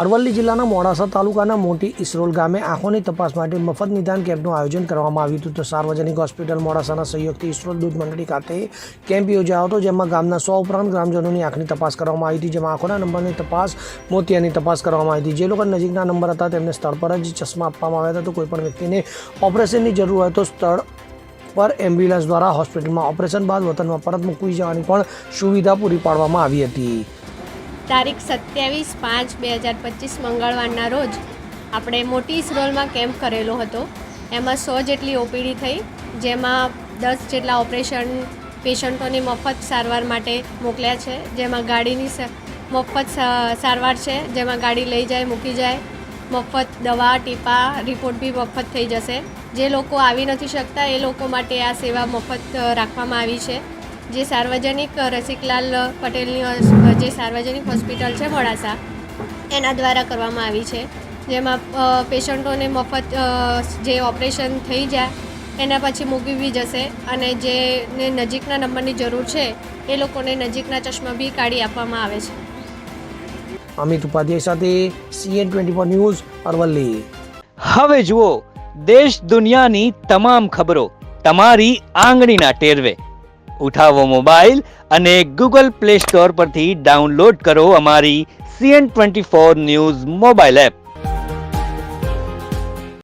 અરવલ્લી જિલ્લાના મોડાસા તાલુકાના મોટી ઇસરોલ ગામે આંખોની તપાસ માટે મફત નિદાન કેમ્પનું આયોજન કરવામાં આવ્યું હતું. તો સાર્વજનિક હોસ્પિટલ મોડાસાના સહયોગથી ઇસરોલ દૂધ મંડળી ખાતે કેમ્પ યોજાયો હતો, જેમાં ગામના 100 ઉપરાંત ગ્રામજનોની આંખની તપાસ કરવામાં આવી હતી. જેમાં આંખોના નંબરની તપાસ, મોતિયાની તપાસ કરવામાં આવી હતી. જે લોકો નજીકના નંબર હતા તેમને સ્થળ પર જ ચશ્મા આપવામાં આવ્યા હતા. તો કોઈપણ વ્યક્તિને ઓપરેશનની જરૂર હોય તો સ્થળ પર એમ્બ્યુલન્સ દ્વારા હોસ્પિટલમાં ઓપરેશન બાદ વતનમાં પરત મૂકવી જવાની પણ સુવિધા પૂરી પાડવામાં આવી હતી. તારીખ 27/5/2025 મંગળવારના રોજ આપણે મોટી ઇસરોલમાં કેમ્પ કરેલો હતો. એમાં 100 જેટલી ઓપીડી થઈ, જેમાં 10 જેટલા ઓપરેશન પેશન્ટોની મફત સારવાર માટે મોકલ્યા છે. જેમાં ગાડીની મફત સારવાર છે, જેમાં ગાડી લઈ જાય, મૂકી જાય, મફત દવા, ટીપા, રિપોર્ટ બી મફત થઈ જશે. જે લોકો આવી નથી શકતા એ લોકો માટે આ સેવા મફત રાખવામાં આવી છે. જે સાર્વજનિક રસિકલાલ પટેલની જે સાર્વજનિક હોસ્પિટલ છે મોડાસા, એના દ્વારા કરવામાં આવી છે. જેમાં પેશન્ટોને મફત જે ઓપરેશન થઈ જાય એના પછી મૂકવી જશે, અને જેને નજીકના નંબરની જરૂર છે એ લોકોને નજીકના ચશ્મા બી કાઢી આપવામાં આવે છે. અમિત ઉપાધ્યાય સાથે CN24 ન્યૂઝ, અરવલ્લી. હવે જુઓ દેશ દુનિયાની તમામ ખબરો તમારી આંગળીના ટેરવે. ઉઠાવો મોબાઈલ અને Google Play Store પરથી ડાઉનલોડ કરો અમારી CN24 ન્યૂઝ મોબાઈલ એપ.